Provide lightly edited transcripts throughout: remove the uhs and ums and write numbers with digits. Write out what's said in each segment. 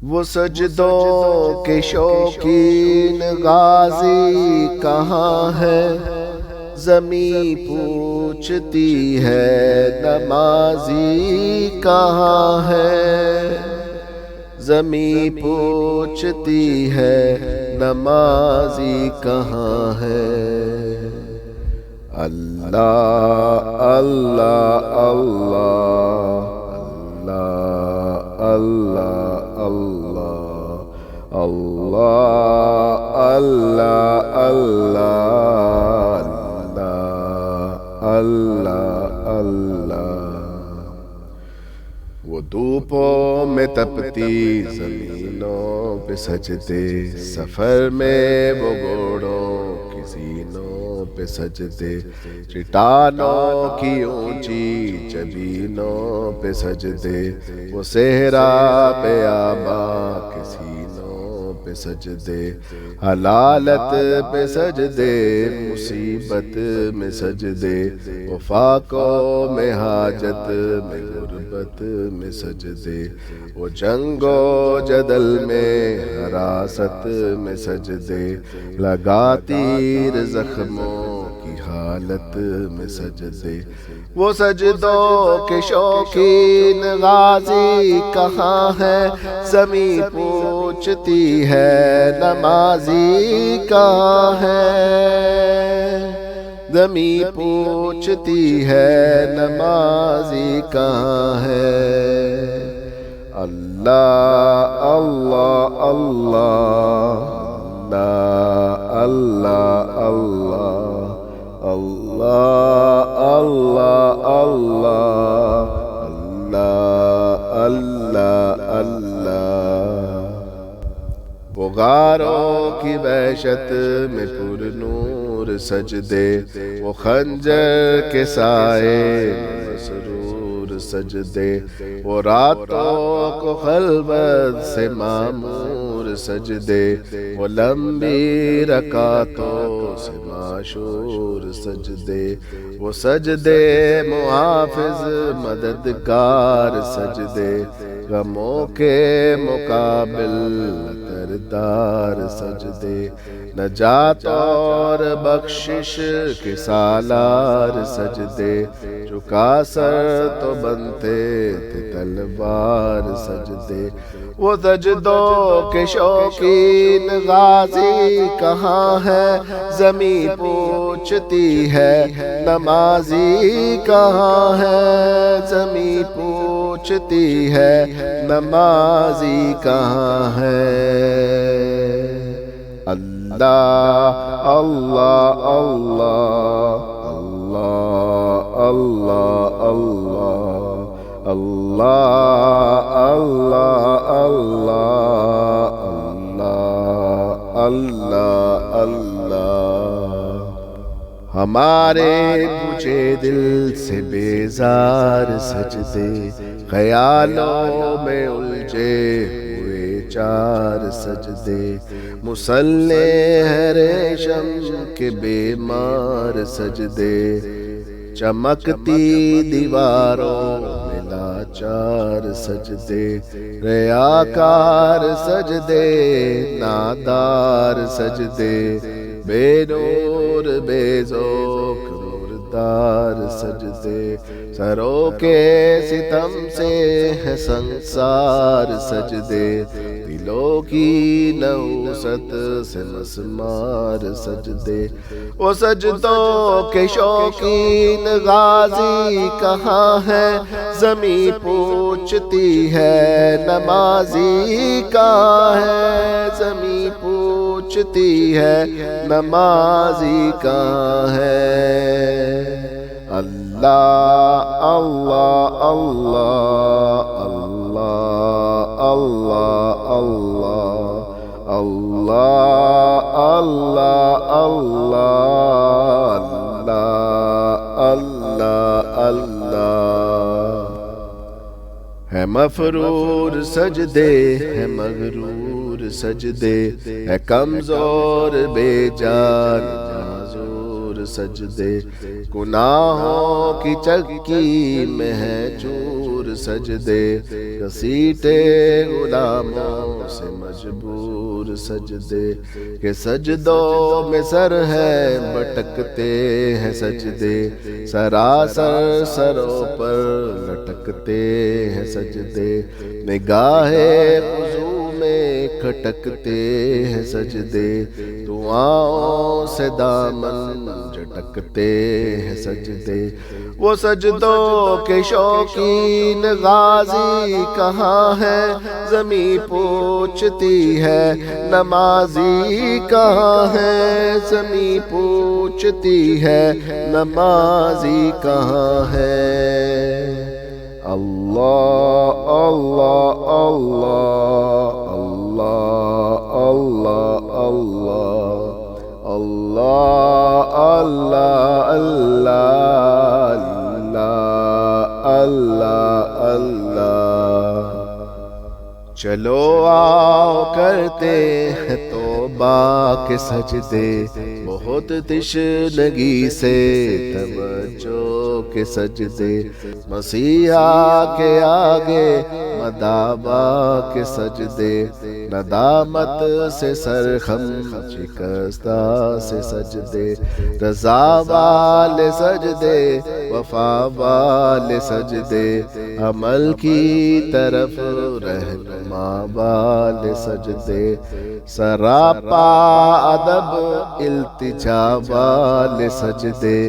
وہ سجدوں کے شوقین غازی کہاں ہے؟ زمیں پوچھتی ہے نمازی کہاں ہے؟ زمیں پوچھتی ہے نمازی کہاں ہے؟ اللہ اللہ اللہ اللہ اللہ اللہ اللہ اللہ اللہ اللہ وہ دھوپوں میں تپتی زمینوں پہ سجدے، سفر میں وہ گھوڑوں کی زینوں پہ سجدے، چٹانوں کی اونچی جبینوں پہ سجدے، وہ صحرا پہ آبا کے سینوں پہ سجدے، حلالت پہ سجدے، مصیبت میں سجدے، وفاقوں میں حاجت میں غربت میں سجدے، وہ جنگ و جدل میں حراست میں سجدے، لگا تیر زخموں کی حالت میں سجدے، وہ سجدوں کے شوقین غازی کہاں ہے؟ زمیں پوچھتی ہے نمازی کہاں ہے؟ زمیں پوچھتی ہے نمازی کہاں ہے؟ اللہ اللہ اللہ اللہ اللہ اللہ اللہ اللہ اللہ وہ غاروں کی وحشت میں پر نور سجدے، وہ خنجر کے سائے مسرور سجدے، وہ راتوں کو خلوت سے معمور سجدے، وہ لمبی رکعتوں سے معشور سجدے، وہ سجدے محافظ مددگار سجدے، غموں کے مقابل دار سجدے، نجات اور بخشش کے سالار سجدے، جھکا سر تو بنتے تھے تلوار سجدے، وہ سجدوں کے شوقین غازی کہاں ہے؟ زمیں پوچھتی ہے نمازی کہاں ہے؟ زمیں پوچھتی ہے نمازی کہاں ہے؟ اللہ اللہ اللہ اللہ اللہ اللہ اللہ اللہ اللہ اللہ ہمارے بجھے دل سے بیزار سجدے، خیالوں میں الجھے ہوئے چار سجدے، مصلح ریشم کے بیمار سجدے، چمکتی دیواروں میں لاچار سجدے، ریاکار سجدے، نادار سجدے، بے نور بے ذوق مردار سجدے، سروں کے ستم سے ہے سنسار سجدے، دلوں کی نوست سے مسمار سجدے، وہ سجدوں کے شوقین غازی کہاں ہے؟ زمیں پوچھتی ہے نمازی کہاں ہے؟ زمیں پوچھتی ہے نمازی کہاں ہے؟ اللہ اللہ اللہ اللہ اللہ اللہ اللہ اللہ اللہ ہے مفرور سجدے، ہے مغرور سجدے، ہے کمزور بے جان معذور سجدے، گناہوں کی چکی میں ہے چور سجدے، گھسیٹے غلاموں سے مجبور سجدے، کہ سجدوں میں سر ہے بٹکتے ہیں سجدے، سراسر سروں پر لٹکتے ہیں سجدے، نگاہ خضوع میں کھٹکتے ہیں سجدے، دعاؤں سے دامن جھٹکتے ہیں سجدے۔ وہ سجدوں کے شوقین غازی کہاں ہے، زمیں پوچھتی ہے نمازی کہاں ہے، زمیں پوچھتی ہے نمازی کہاں ہے۔ اللہ اللہ اللہ اللہ اللہ اللہ اللہ اللہ اللہ اللہ اللہ۔ چلو آؤ کرتے ہیں توبہ کے سجدے، بہت تشنگی سے توجہ کے سجدے، مسیحا کے آگے مدابا کے سجدے، ندامت سے سرخم شکستہ سے سجدے، رضا والے سجدے، وفا والے سجدے، عمل کی طرف رہنما والے سجدے، سراپا ادب التجا والے سجدے،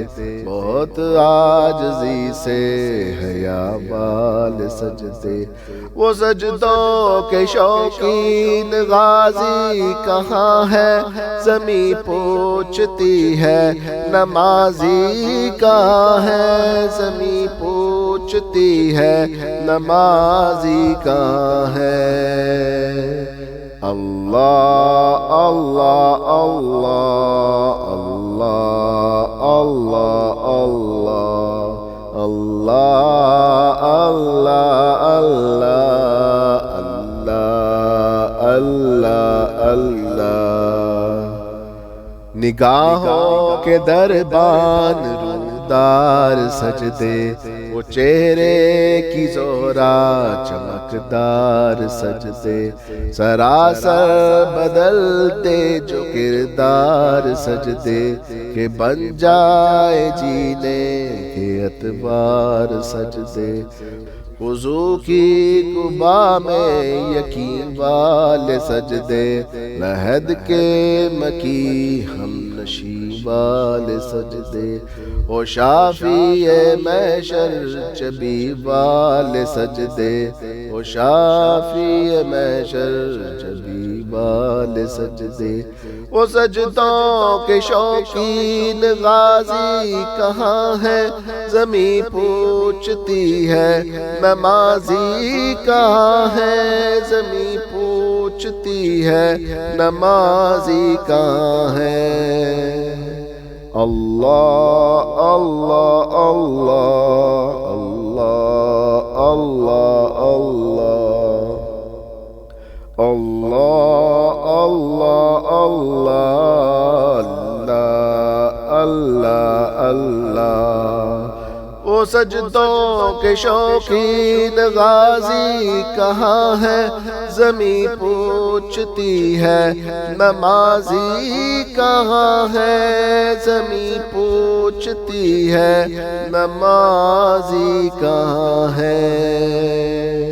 بہت عاجزی سے حیا والے سجدے۔ وہ سجدوں کے شوقین غازی کہاں ہے، زمیں پوچھتی ہے نمازی کہاں ہے، زمیں پوچھتی ہے نمازی کہاں ہے۔ اللہ اللہ اللہ اللہ اللہ اللہ اللہ اللہ اللہ اللہ اللہ۔ نگاہوں کے دربان رودار سجدے، وہ چہرے کی زورا چمکدار سجدے، سراسر بدلتے جو کردار سجدے، کہ بن جائے جینے کے اعتبار سجدے، وضو کی قبا میں یقین والے سجدے، لحد کے مکی ہم نشیں والے سجدے، او شافی محشر چبی والے سجدے، او شافی محشر چبی والے سجدے۔ وہ سجدوں کے شوقین غازی کہاں ہے، زمیں پوچھتی ہے نمازی کہاں ہے، زمیں پوچھتی ہے نمازی کہاں ہے۔ اللہ اللہ اللہ اللہ اللہ اللہ اللہ اللہ اللہ اللہ اللہ۔ وہ سجدوں کے شوقین غازی کہاں ہے، زمیں پوچھتی ہے نمازی کہاں ہے، زمیں پوچھتی ہے نمازی کہاں ہے۔